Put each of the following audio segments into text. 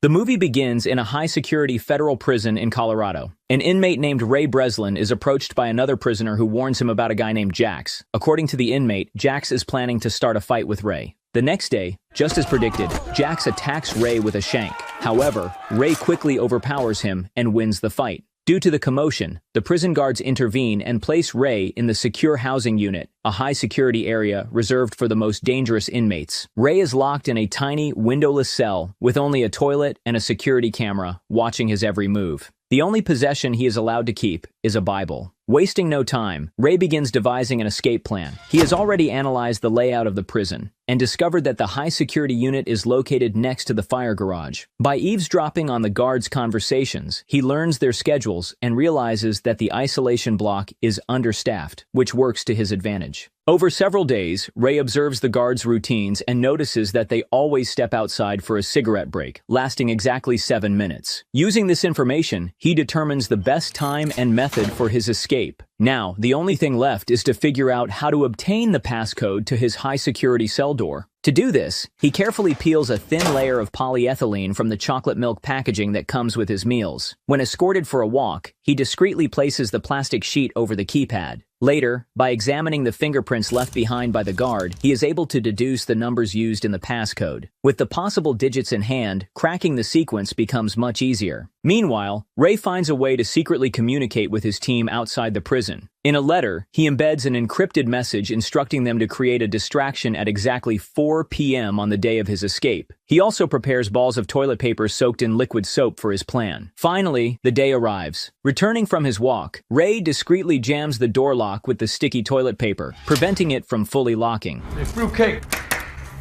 The movie begins in a high-security federal prison in Colorado. An inmate named Ray Breslin is approached by another prisoner who warns him about a guy named Jax. According to the inmate, Jax is planning to start a fight with Ray. The next day, just as predicted, Jax attacks Ray with a shank. However, Ray quickly overpowers him and wins the fight. Due to the commotion, the prison guards intervene and place Ray in the secure housing unit, a high-security area reserved for the most dangerous inmates. Ray is locked in a tiny, windowless cell with only a toilet and a security camera watching his every move. The only possession he is allowed to keep is a Bible. Wasting no time, Ray begins devising an escape plan. He has already analyzed the layout of the prison and discovered that the high-security unit is located next to the fire garage. By eavesdropping on the guards' conversations, he learns their schedules and realizes that the isolation block is understaffed, which works to his advantage. Over several days, Ray observes the guards' routines and notices that they always step outside for a cigarette break, lasting exactly 7 minutes. Using this information, he determines the best time and method for his escape. Now, the only thing left is to figure out how to obtain the passcode to his high-security cell door. To do this, he carefully peels a thin layer of polyethylene from the chocolate milk packaging that comes with his meals. When escorted for a walk, he discreetly places the plastic sheet over the keypad. Later, by examining the fingerprints left behind by the guard, he is able to deduce the numbers used in the passcode. With the possible digits in hand, cracking the sequence becomes much easier. Meanwhile, Ray finds a way to secretly communicate with his team outside the prison. In a letter, he embeds an encrypted message instructing them to create a distraction at exactly 4 p.m. on the day of his escape. He also prepares balls of toilet paper soaked in liquid soap for his plan. Finally, the day arrives. Returning from his walk, Ray discreetly jams the door lock with the sticky toilet paper, preventing it from fully locking. Hey, fruitcake.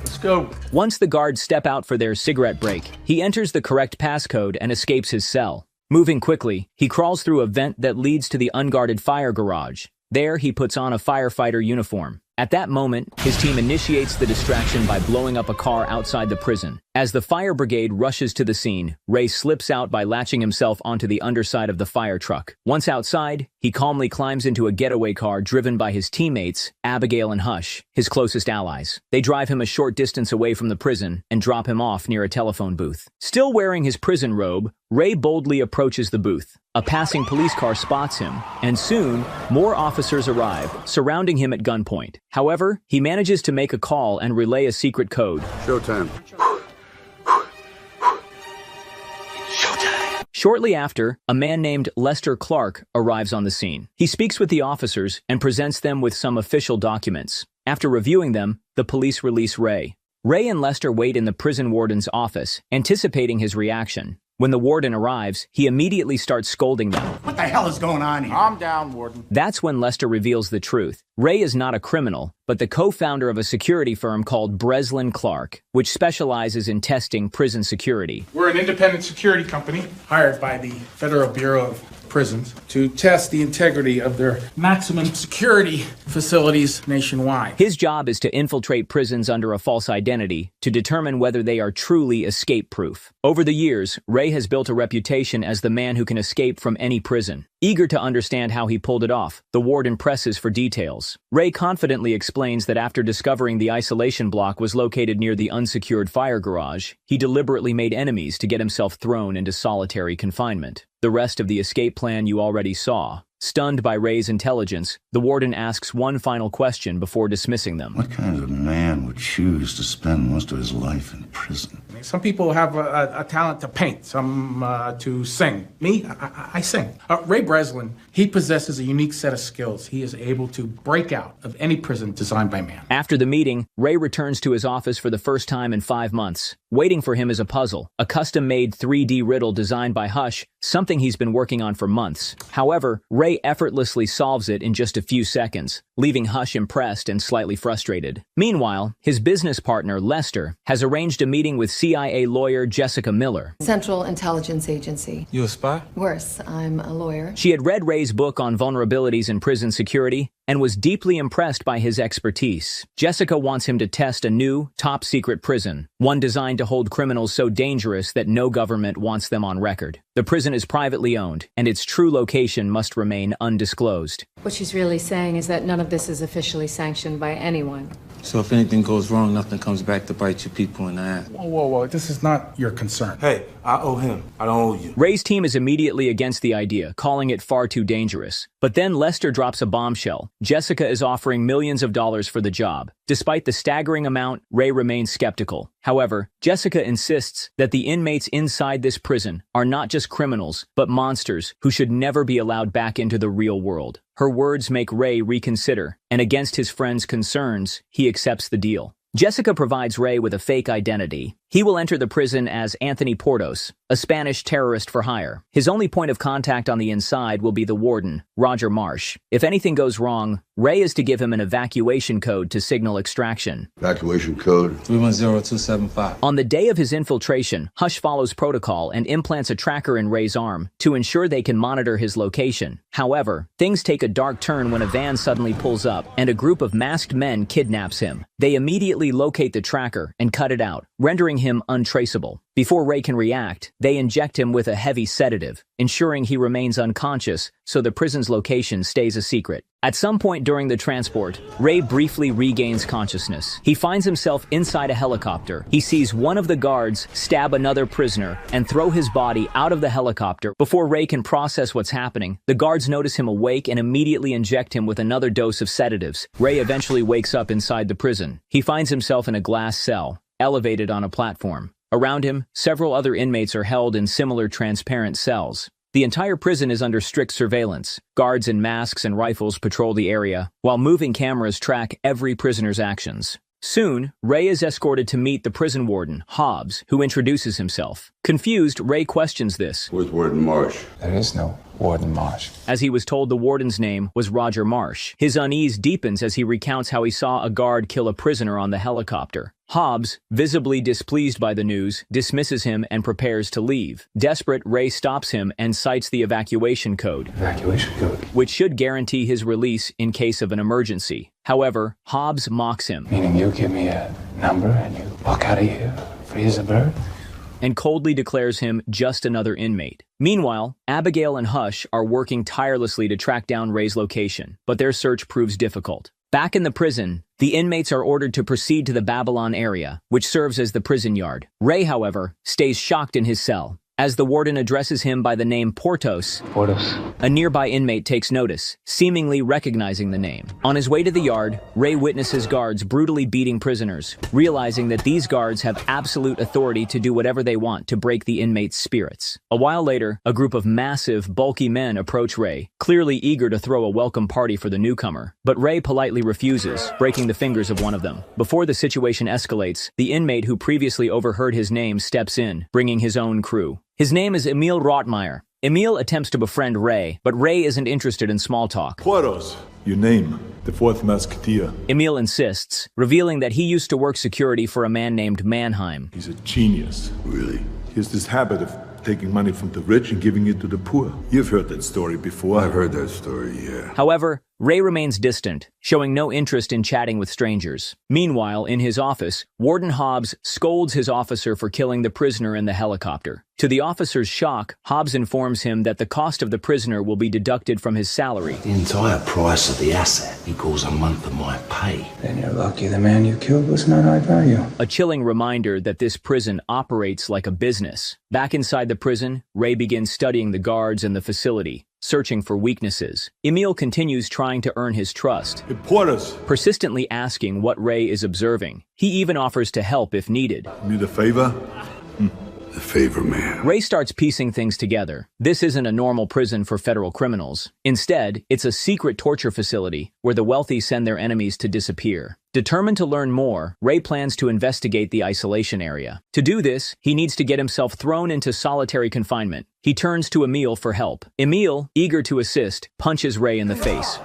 Let's go. Once the guards step out for their cigarette break, he enters the correct passcode and escapes his cell. Moving quickly, he crawls through a vent that leads to the unguarded fire garage. There, he puts on a firefighter uniform. At that moment, his team initiates the distraction by blowing up a car outside the prison. As the fire brigade rushes to the scene, Ray slips out by latching himself onto the underside of the fire truck. Once outside, he calmly climbs into a getaway car driven by his teammates, Abigail and Hush, his closest allies. They drive him a short distance away from the prison and drop him off near a telephone booth. Still wearing his prison robe, Ray boldly approaches the booth. A passing police car spots him, and soon, more officers arrive, surrounding him at gunpoint. However, he manages to make a call and relay a secret code. Showtime. Shortly after, a man named Lester Clark arrives on the scene. He speaks with the officers and presents them with some official documents. After reviewing them, the police release Ray. Ray and Lester wait in the prison warden's office, anticipating his reaction. When the warden arrives, he immediately starts scolding them. What the hell is going on here? Calm down, Warden. That's when Lester reveals the truth. Ray is not a criminal, but the co-founder of a security firm called Breslin Clark, which specializes in testing prison security. We're an independent security company hired by the Federal Bureau of Prisons to test the integrity of their maximum security facilities nationwide. His job is to infiltrate prisons under a false identity to determine whether they are truly escape-proof. Over the years, Ray has built a reputation as the man who can escape from any prison. Eager to understand how he pulled it off, the warden presses for details. Ray confidently explains that after discovering the isolation block was located near the unsecured fire garage, he deliberately made enemies to get himself thrown into solitary confinement. The rest of the escape plan you already saw. Stunned by Ray's intelligence, the warden asks one final question before dismissing them. What kind of man would choose to spend most of his life in prison? Some people have a talent to paint, some to sing. Me, I sing. Ray Breslin, he possesses a unique set of skills. He is able to break out of any prison designed by man. After the meeting, Ray returns to his office for the first time in 5 months. Waiting for him is a puzzle, a custom-made 3D riddle designed by Hush, something he's been working on for months. However, Ray effortlessly solves it in just a few seconds, leaving Hush impressed and slightly frustrated. Meanwhile, his business partner, Lester, has arranged a meeting with CIA lawyer Jessica Miller. Central Intelligence Agency. You a spy? Worse, I'm a lawyer. She had read Ray's book on vulnerabilities in prison security and was deeply impressed by his expertise. Jessica wants him to test a new, top-secret prison, one designed to hold criminals so dangerous that no government wants them on record. The prison is privately owned, and its true location must remain undisclosed. What she's really saying is that none of this is officially sanctioned by anyone. So if anything goes wrong, nothing comes back to bite you people in the ass. Whoa, whoa, whoa, this is not your concern. Hey, I owe him. I don't owe you. Ray's team is immediately against the idea, calling it far too dangerous. But then Lester drops a bombshell. Jessica is offering millions of dollars for the job. Despite the staggering amount, Ray remains skeptical. However, Jessica insists that the inmates inside this prison are not just criminals, but monsters who should never be allowed back into the real world. Her words make Ray reconsider, and against his friend's concerns, he accepts the deal. Jessica provides Ray with a fake identity. He will enter the prison as Anthony Portos, a Spanish terrorist for hire. His only point of contact on the inside will be the warden, Roger Marsh. If anything goes wrong, Ray is to give him an evacuation code to signal extraction. Evacuation code. 310275. On the day of his infiltration, Hush follows protocol and implants a tracker in Ray's arm to ensure they can monitor his location. However, things take a dark turn when a van suddenly pulls up and a group of masked men kidnaps him. They immediately locate the tracker and cut it out, rendering him untraceable. Before Ray can react, they inject him with a heavy sedative, ensuring he remains unconscious so the prison's location stays a secret. At some point during the transport, Ray briefly regains consciousness. He finds himself inside a helicopter. He sees one of the guards stab another prisoner and throw his body out of the helicopter. Before Ray can process what's happening, the guards notice him awake and immediately inject him with another dose of sedatives. Ray eventually wakes up inside the prison. He finds himself in a glass cell, elevated on a platform. Around him, several other inmates are held in similar transparent cells. The entire prison is under strict surveillance. Guards in masks and rifles patrol the area, while moving cameras track every prisoner's actions. Soon, Ray is escorted to meet the prison warden, Hobbs, who introduces himself. Confused, Ray questions this. Where's Warden Marsh? There is no Warden Marsh. As he was told the warden's name was Roger Marsh. His unease deepens as he recounts how he saw a guard kill a prisoner on the helicopter. Hobbs, visibly displeased by the news, dismisses him and prepares to leave. Desperate, Ray stops him and cites the evacuation code. Evacuation code. Which should guarantee his release in case of an emergency. However, Hobbs mocks him. Meaning you give me a number and you walk out of here free as a bird? And coldly declares him just another inmate. Meanwhile, Abigail and Hush are working tirelessly to track down Ray's location, but their search proves difficult. Back in the prison, the inmates are ordered to proceed to the Babylon area, which serves as the prison yard. Ray, however, stays shocked in his cell. As the warden addresses him by the name Portos, a nearby inmate takes notice, seemingly recognizing the name. On his way to the yard, Ray witnesses guards brutally beating prisoners, realizing that these guards have absolute authority to do whatever they want to break the inmates' spirits. A while later, a group of massive, bulky men approach Ray, clearly eager to throw a welcome party for the newcomer. But Ray politely refuses, breaking the fingers of one of them. Before the situation escalates, the inmate who previously overheard his name steps in, bringing his own crew. His name is Emil Rotmeyer. Emil attempts to befriend Ray, but Ray isn't interested in small talk. Portos, your name, the fourth musketeer. Emil insists, revealing that he used to work security for a man named Mannheim. He's a genius. Really? He has this habit of taking money from the rich and giving it to the poor. You've heard that story before. I've heard that story, yeah. However, Ray remains distant, showing no interest in chatting with strangers. Meanwhile, in his office, Warden Hobbs scolds his officer for killing the prisoner in the helicopter. To the officer's shock, Hobbs informs him that the cost of the prisoner will be deducted from his salary. The entire price of the asset equals a month of my pay. Then you're lucky the man you killed was not high value. A chilling reminder that this prison operates like a business. Back inside the prison, Ray begins studying the guards and the facility, searching for weaknesses. Emil continues trying to earn his trust, Portos, persistently asking what Ray is observing. He even offers to help if needed. need a favor? The favor man. Ray starts piecing things together. This isn't a normal prison for federal criminals. Instead, it's a secret torture facility where the wealthy send their enemies to disappear. Determined to learn more, Ray plans to investigate the isolation area. To do this, he needs to get himself thrown into solitary confinement. He turns to Emil for help. Emil, eager to assist, punches Ray in the face.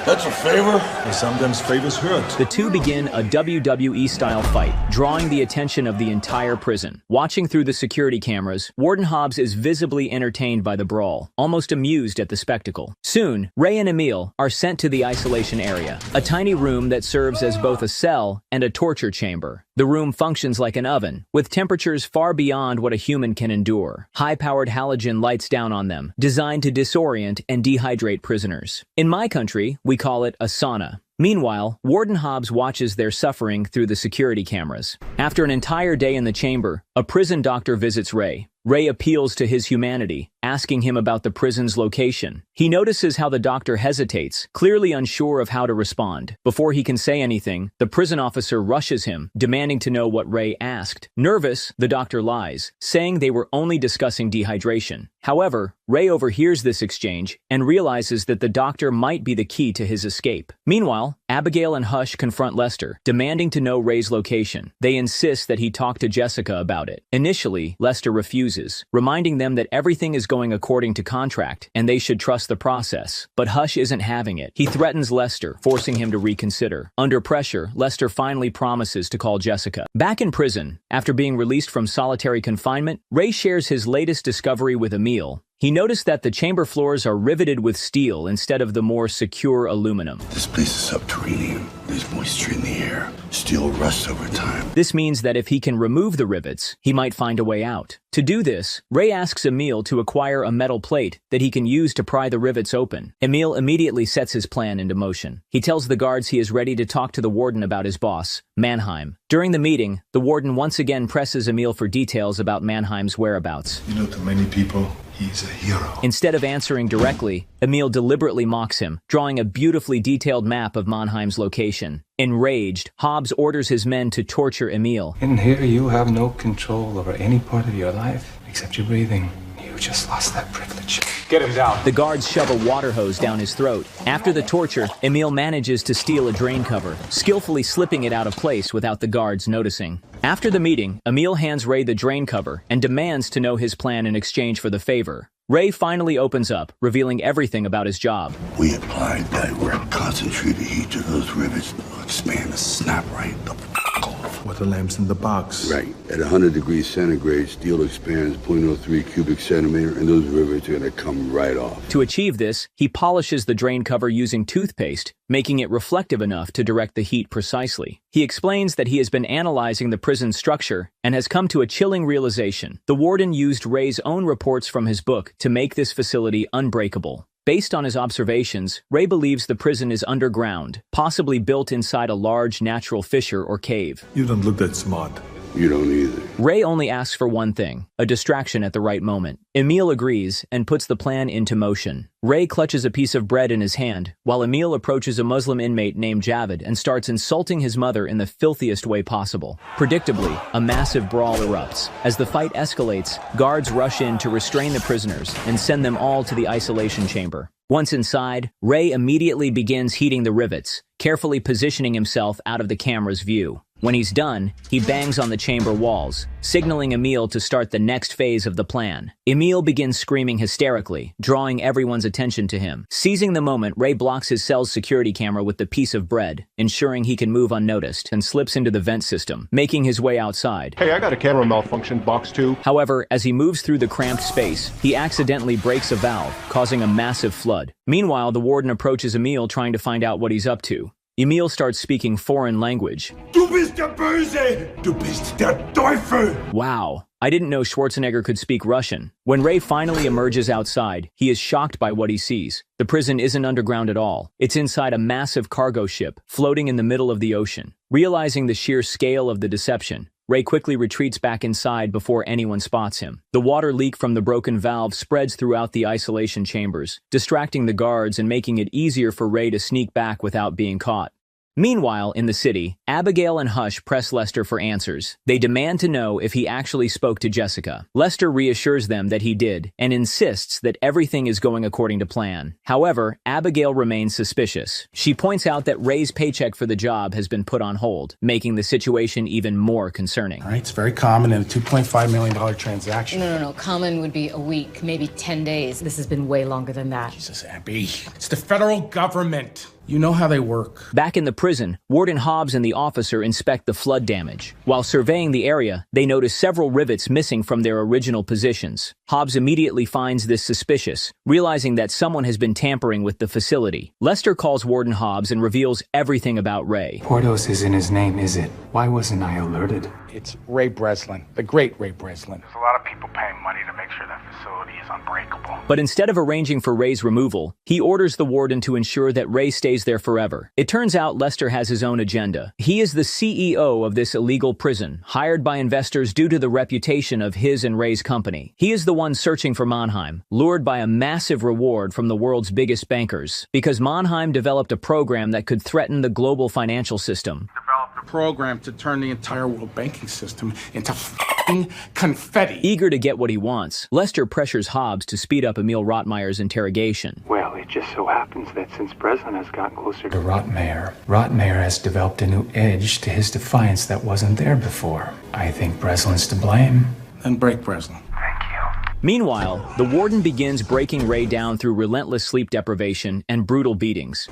That's a favor? Sometimes favors hurt. The two begin a WWE-style fight, drawing the attention of the entire prison. Watching through the security cameras, Warden Hobbs is visibly entertained by the brawl, almost amused at the spectacle. Soon, Ray and Emil are sent to the isolation area, a tiny room that serves as both a cell and a torture chamber. The room functions like an oven, with temperatures far beyond what a human can endure. High-powered halogen lights down on them, designed to disorient and dehydrate prisoners. In my country, we call it a sauna. Meanwhile, Warden Hobbs watches their suffering through the security cameras. After an entire day in the chamber, a prison doctor visits Ray. Ray appeals to his humanity, asking him about the prison's location. He notices how the doctor hesitates, clearly unsure of how to respond. Before he can say anything, the prison officer rushes him, demanding to know what Ray asked. Nervous, the doctor lies, saying they were only discussing dehydration. However, Ray overhears this exchange and realizes that the doctor might be the key to his escape. Meanwhile, Abigail and Hush confront Lester, demanding to know Ray's location. They insist that he talk to Jessica about it. Initially, Lester refuses, reminding them that everything is going according to contract and they should trust the process. But Hush isn't having it. He threatens Lester, forcing him to reconsider. Under pressure, Lester finally promises to call Jessica. Back in prison, after being released from solitary confinement, Ray shares his latest discovery with Emil. He noticed that the chamber floors are riveted with steel instead of the more secure aluminum. This place is subterranean. There's moisture in the air. Steel rusts over time. This means that if he can remove the rivets, he might find a way out. To do this, Ray asks Emil to acquire a metal plate that he can use to pry the rivets open. Emil immediately sets his plan into motion. He tells the guards he is ready to talk to the warden about his boss, Mannheim. During the meeting, the warden once again presses Emil for details about Mannheim's whereabouts. You know, to many people, he's a hero. Instead of answering directly, Emil deliberately mocks him, drawing a beautifully detailed map of Mannheim's location. Enraged, Hobbs orders his men to torture Emil. In here, you have no control over any part of your life except your breathing. You just lost that privilege. Get him down. The guards shove a water hose down his throat. After the torture, Emil manages to steal a drain cover, skillfully slipping it out of place without the guards noticing. After the meeting, Emil hands Ray the drain cover and demands to know his plan in exchange for the favor. Ray finally opens up, revealing everything about his job. We applied direct concentrated heat to those rivets. They'll expand and snap right the f*** off. What the lamps in the box. Right. At 100 degrees centigrade, steel expands 0.03 cubic centimeter, and those rivets are going to come right off. To achieve this, he polishes the drain cover using toothpaste, making it reflective enough to direct the heat precisely. He explains that he has been analyzing the prison's structure and has come to a chilling realization. The warden used Ray's own reports from his book to make this facility unbreakable. Based on his observations, Ray believes the prison is underground, possibly built inside a large natural fissure or cave. You don't look that smart. You don't either. Ray only asks for one thing, a distraction at the right moment. Emil agrees and puts the plan into motion. Ray clutches a piece of bread in his hand, while Emil approaches a Muslim inmate named Javid and starts insulting his mother in the filthiest way possible. Predictably, a massive brawl erupts. As the fight escalates, guards rush in to restrain the prisoners and send them all to the isolation chamber. Once inside, Ray immediately begins heating the rivets, carefully positioning himself out of the camera's view. When he's done, he bangs on the chamber walls, signaling Emil to start the next phase of the plan. Emil begins screaming hysterically, drawing everyone's attention to him. Seizing the moment, Ray blocks his cell's security camera with the piece of bread, ensuring he can move unnoticed, and slips into the vent system, making his way outside. Hey, I got a camera malfunction, box 2. However, as he moves through the cramped space, he accidentally breaks a valve, causing a massive flood. Meanwhile, the warden approaches Emil trying to find out what he's up to. Emil starts speaking foreign language. Du bist der Böse! Du bist der Teufel! Wow, I didn't know Schwarzenegger could speak Russian. When Ray finally emerges outside, he is shocked by what he sees. The prison isn't underground at all. It's inside a massive cargo ship, floating in the middle of the ocean. Realizing the sheer scale of the deception, Ray quickly retreats back inside before anyone spots him. The water leak from the broken valve spreads throughout the isolation chambers, distracting the guards and making it easier for Ray to sneak back without being caught. Meanwhile, in the city, Abigail and Hush press Lester for answers. They demand to know if he actually spoke to Jessica. Lester reassures them that he did, and insists that everything is going according to plan. However, Abigail remains suspicious. She points out that Ray's paycheck for the job has been put on hold, making the situation even more concerning. All right, it's very common in a $2.5 million transaction. No. Common would be a week, maybe 10 days. This has been way longer than that. Jesus, Abby. It's the federal government. You know how they work. Back in the prison, Warden Hobbs and the officer inspect the flood damage. While surveying the area, they notice several rivets missing from their original positions. Hobbs immediately finds this suspicious, realizing that someone has been tampering with the facility. Lester calls Warden Hobbs and reveals everything about Ray. Portos is in his name, is it? Why wasn't I alerted? It's Ray Breslin, the great Ray Breslin. There's a lot of people paying money to make sure that facility is unbreakable. But instead of arranging for Ray's removal, he orders the warden to ensure that Ray stays there forever. It turns out Lester has his own agenda. He is the CEO of this illegal prison, hired by investors due to the reputation of his and Ray's company. He is the one searching for Mannheim, lured by a massive reward from the world's biggest bankers, because Mannheim developed a program that could threaten the global financial system. Developed a program to turn the entire world banking system into f***ing confetti. Eager to get what he wants, Lester pressures Hobbs to speed up Emil Rottmeier's interrogation. Well, it just so happens that since Breslin has gotten closer to Rottmeier has developed a new edge to his defiance that wasn't there before. I think Breslin's to blame. Then break Breslin. Meanwhile, the warden begins breaking Ray down through relentless sleep deprivation and brutal beatings.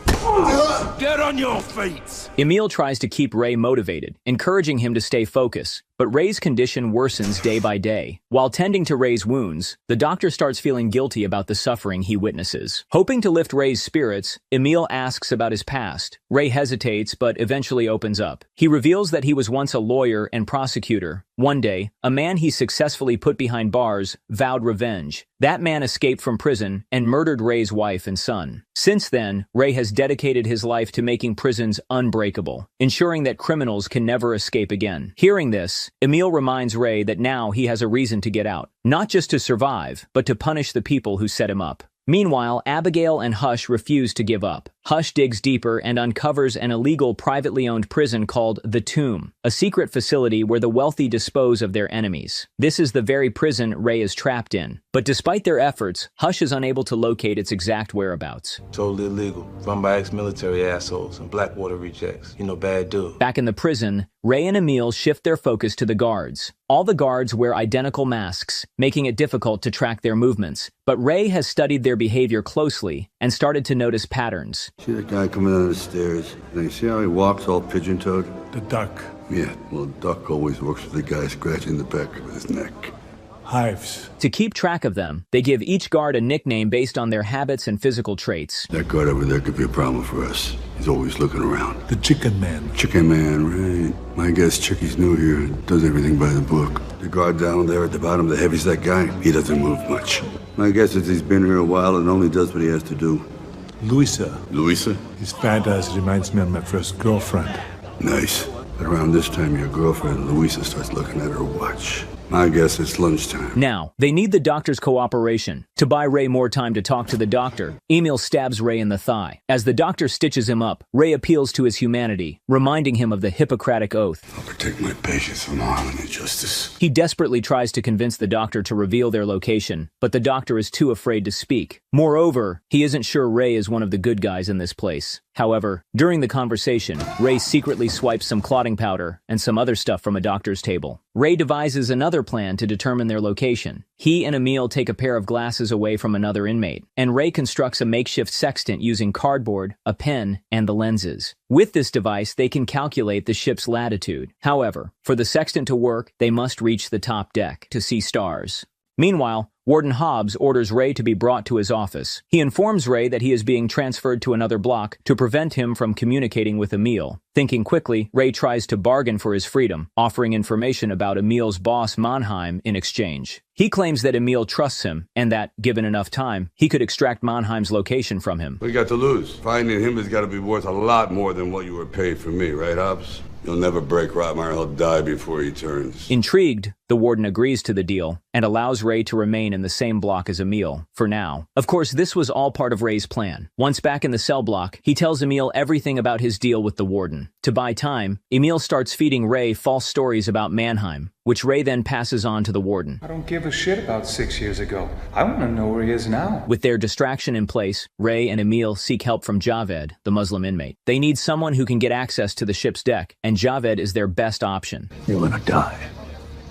Get on your feet! Emil tries to keep Ray motivated, encouraging him to stay focused, but Ray's condition worsens day by day. While tending to Ray's wounds, the doctor starts feeling guilty about the suffering he witnesses. Hoping to lift Ray's spirits, Emil asks about his past. Ray hesitates, but eventually opens up. He reveals that he was once a lawyer and prosecutor. One day, a man he successfully put behind bars vowed revenge. That man escaped from prison and murdered Ray's wife and son. Since then, Ray has dedicated his life to making prisons unbreakable, ensuring that criminals can never escape again. Hearing this, Emil reminds Ray that now he has a reason to get out, not just to survive, but to punish the people who set him up. Meanwhile, Abigail and Hush refuse to give up. Hush digs deeper and uncovers an illegal privately owned prison called The Tomb, a secret facility where the wealthy dispose of their enemies. This is the very prison Ray is trapped in. But despite their efforts, Hush is unable to locate its exact whereabouts. Totally illegal. Run by ex-military assholes and Blackwater rejects. You know, bad dude. Back in the prison, Ray and Emil shift their focus to the guards. All the guards wear identical masks, making it difficult to track their movements. But Ray has studied their behavior closely and started to notice patterns. See that guy coming down the stairs? And you see how he walks all pigeon-toed? The duck. Yeah, well, Duck always works with the guy scratching the back of his neck. Hives. To keep track of them, they give each guard a nickname based on their habits and physical traits. That guard over there could be a problem for us. He's always looking around. The Chicken Man. Chicken Man, right. My guess Chicky's new here and does everything by the book. The guard down there at the bottom, the heavy's that guy, he doesn't move much. My guess is he's been here a while and only does what he has to do. Louisa. Louisa? His fat ass reminds me of my first girlfriend. Nice. But around this time, your girlfriend, Louisa, starts looking at her watch. My guess it's lunchtime. Now, they need the doctor's cooperation. To buy Ray more time to talk to the doctor, Emil stabs Ray in the thigh. As the doctor stitches him up, Ray appeals to his humanity, reminding him of the Hippocratic Oath. I'll protect my patients from harm and injustice. He desperately tries to convince the doctor to reveal their location, but the doctor is too afraid to speak. Moreover, he isn't sure Ray is one of the good guys in this place. However, during the conversation, Ray secretly swipes some clotting powder and some other stuff from a doctor's table. Ray devises another plan to determine their location. He and Emil take a pair of glasses away from another inmate, and Ray constructs a makeshift sextant using cardboard, a pen, and the lenses. With this device, they can calculate the ship's latitude. However, for the sextant to work, they must reach the top deck to see stars. Meanwhile, Warden Hobbs orders Ray to be brought to his office. He informs Ray that he is being transferred to another block to prevent him from communicating with Emil. Thinking quickly, Ray tries to bargain for his freedom, offering information about Emil's boss Mannheim in exchange. He claims that Emil trusts him, and that, given enough time, he could extract Mannheim's location from him. What do you got to lose? Finding him has got to be worth a lot more than what you were paid for me, right, Hobbs? You'll never break Rottmeier. He'll die before he turns. Intrigued, the warden agrees to the deal and allows Ray to remain in the same block as Emil, for now. Of course, this was all part of Ray's plan. Once back in the cell block, he tells Emil everything about his deal with the warden. To buy time, Emil starts feeding Ray false stories about Mannheim, which Ray then passes on to the warden. I don't give a shit about 6 years ago. I want to know where he is now. With their distraction in place, Ray and Emil seek help from Javed, the Muslim inmate. They need someone who can get access to the ship's deck, and Javed is their best option. You're gonna die.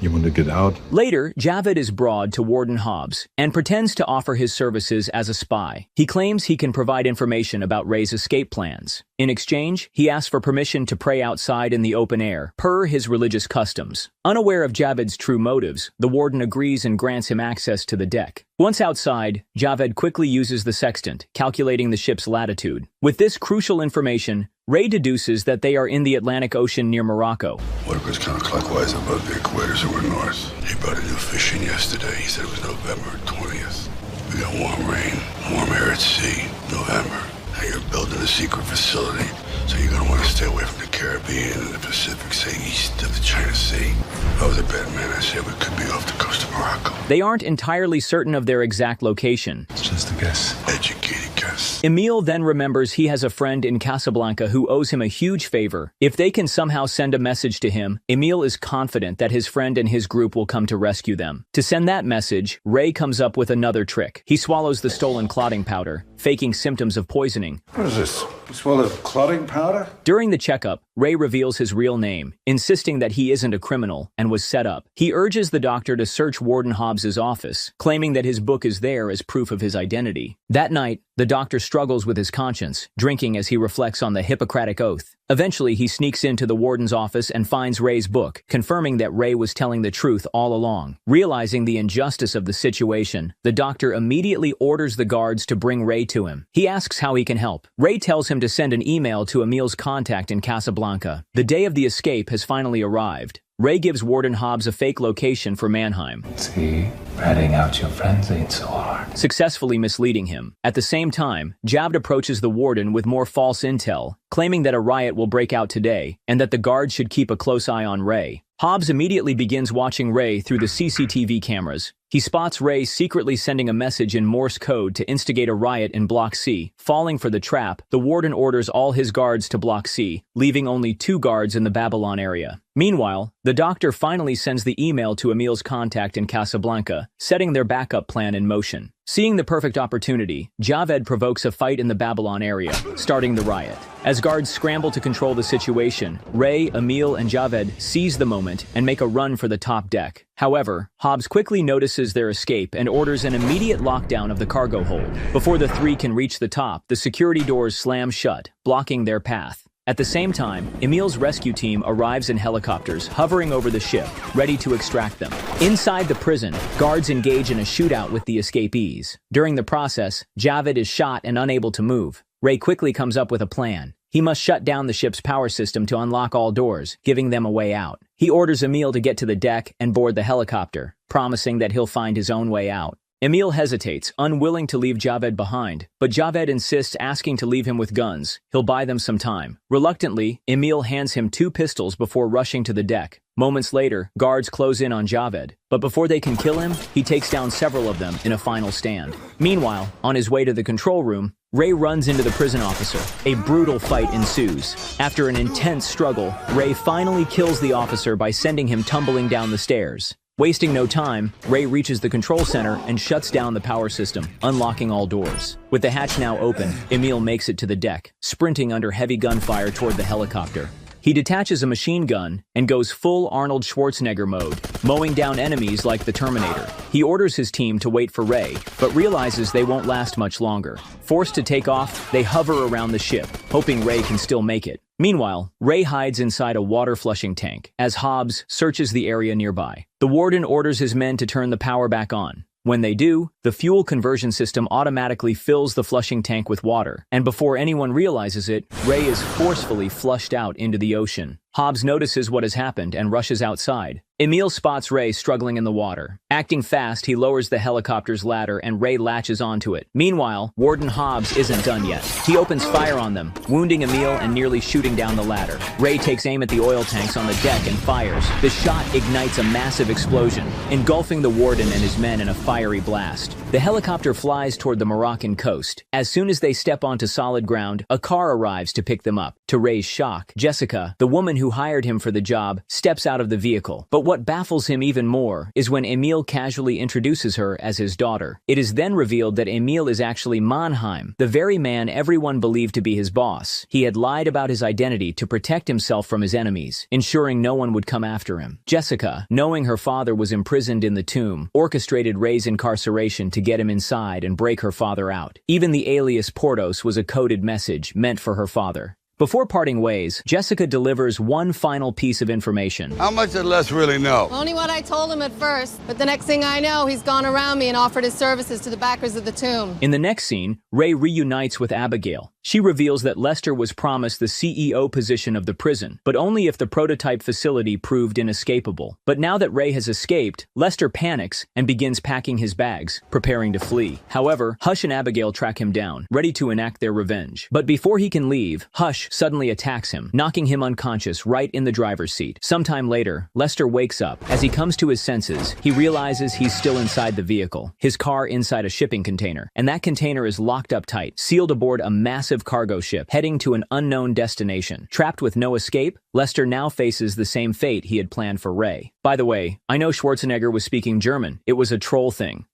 You want to get out? Later, Javed is brought to Warden Hobbs and pretends to offer his services as a spy. He claims he can provide information about Ray's escape plans. In exchange, he asks for permission to pray outside in the open air, per his religious customs. Unaware of Javed's true motives, the warden agrees and grants him access to the deck. Once outside, Javed quickly uses the sextant, calculating the ship's latitude. With this crucial information, Ray deduces that they are in the Atlantic Ocean near Morocco. Water goes counterclockwise above the equator, so we're north. He brought a new fish in yesterday. He said it was November 20th. We got warm rain, warm air at sea, November. Now you're building a secret facility, so you're gonna want to stay away from the Caribbean and the Pacific, say east of the China Sea. If I was a bad man, I said we could be off the coast of Morocco. They aren't entirely certain of their exact location. It's just a guess. Educated guess. Emil then remembers he has a friend in Casablanca who owes him a huge favor. If they can somehow send a message to him, Emil is confident that his friend and his group will come to rescue them. To send that message, Ray comes up with another trick. He swallows the stolen clotting powder, faking symptoms of poisoning. What is this? You swallowed clotting powder? During the checkup, Ray reveals his real name, insisting that he isn't a criminal and was set up. He urges the doctor to search Warden Hobbs's office, claiming that his book is there as proof of his identity. That night, the doctor struggles with his conscience, drinking as he reflects on the Hippocratic Oath. Eventually, he sneaks into the warden's office and finds Ray's book, confirming that Ray was telling the truth all along. Realizing the injustice of the situation, the doctor immediately orders the guards to bring Ray to him. He asks how he can help. Ray tells him to send an email to Emil's contact in Casablanca. The day of the escape has finally arrived. Ray gives Warden Hobbs a fake location for Mannheim. See, ratting out your friends ain't so hard. Successfully misleading him. At the same time, Javed approaches the warden with more false intel, claiming that a riot will break out today and that the guards should keep a close eye on Ray. Hobbs immediately begins watching Ray through the CCTV cameras. He spots Ray secretly sending a message in Morse code to instigate a riot in Block C. Falling for the trap, the warden orders all his guards to Block C, leaving only 2 guards in the Babylon area. Meanwhile, the doctor finally sends the email to Emil's contact in Casablanca, setting their backup plan in motion. Seeing the perfect opportunity, Javed provokes a fight in the Babylon area, starting the riot. As guards scramble to control the situation, Ray, Emil, and Javed seize the moment and make a run for the top deck. However, Hobbs quickly notices their escape and orders an immediate lockdown of the cargo hold. Before the 3 can reach the top, the security doors slam shut, blocking their path. At the same time, Emil's rescue team arrives in helicopters, hovering over the ship, ready to extract them. Inside the prison, guards engage in a shootout with the escapees. During the process, Javed is shot and unable to move. Ray quickly comes up with a plan. He must shut down the ship's power system to unlock all doors, giving them a way out. He orders Emil to get to the deck and board the helicopter, promising that he'll find his own way out. Emil hesitates, unwilling to leave Javed behind, but Javed insists, asking to leave him with guns. He'll buy them some time. Reluctantly, Emil hands him 2 pistols before rushing to the deck. Moments later, guards close in on Javed, but before they can kill him, he takes down several of them in a final stand. Meanwhile, on his way to the control room, Ray runs into the prison officer. A brutal fight ensues. After an intense struggle, Ray finally kills the officer by sending him tumbling down the stairs. Wasting no time, Ray reaches the control center and shuts down the power system, unlocking all doors. With the hatch now open, Emil makes it to the deck, sprinting under heavy gunfire toward the helicopter. He detaches a machine gun and goes full Arnold Schwarzenegger mode, mowing down enemies like the Terminator. He orders his team to wait for Ray, but realizes they won't last much longer. Forced to take off, they hover around the ship, hoping Ray can still make it. Meanwhile, Ray hides inside a water flushing tank as Hobbs searches the area nearby. The warden orders his men to turn the power back on. When they do, the fuel conversion system automatically fills the flushing tank with water, and before anyone realizes it, Ray is forcefully flushed out into the ocean. Hobbs notices what has happened and rushes outside. Emil spots Ray struggling in the water. Acting fast, he lowers the helicopter's ladder and Ray latches onto it. Meanwhile, Warden Hobbs isn't done yet. He opens fire on them, wounding Emil and nearly shooting down the ladder. Ray takes aim at the oil tanks on the deck and fires. The shot ignites a massive explosion, engulfing the warden and his men in a fiery blast. The helicopter flies toward the Moroccan coast. As soon as they step onto solid ground, a car arrives to pick them up. To Ray's shock, Jessica, the woman who hired him for the job, steps out of the vehicle. But what baffles him even more is when Emil casually introduces her as his daughter. It is then revealed that Emil is actually Mannheim, the very man everyone believed to be his boss. He had lied about his identity to protect himself from his enemies, ensuring no one would come after him. Jessica, knowing her father was imprisoned in the tomb, orchestrated Ray's incarceration to get him inside and break her father out. Even the alias Portos was a coded message meant for her father. Before parting ways, Jessica delivers one final piece of information. How much did Les really know? Only what I told him at first, but the next thing I know, he's gone around me and offered his services to the backers of the tomb. In the next scene, Ray reunites with Abigail. She reveals that Lester was promised the CEO position of the prison, but only if the prototype facility proved inescapable. But now that Ray has escaped, Lester panics and begins packing his bags, preparing to flee. However, Hush and Abigail track him down, ready to enact their revenge. But before he can leave, Hush suddenly attacks him, knocking him unconscious right in the driver's seat. Sometime later, Lester wakes up. As he comes to his senses, he realizes he's still inside the vehicle, his car inside a shipping container, and that container is locked up tight, sealed aboard a massive cargo ship heading to an unknown destination. Trapped with no escape, Lester now faces the same fate he had planned for Ray. By the way, I know Schwarzenegger was speaking German. It was a troll thing.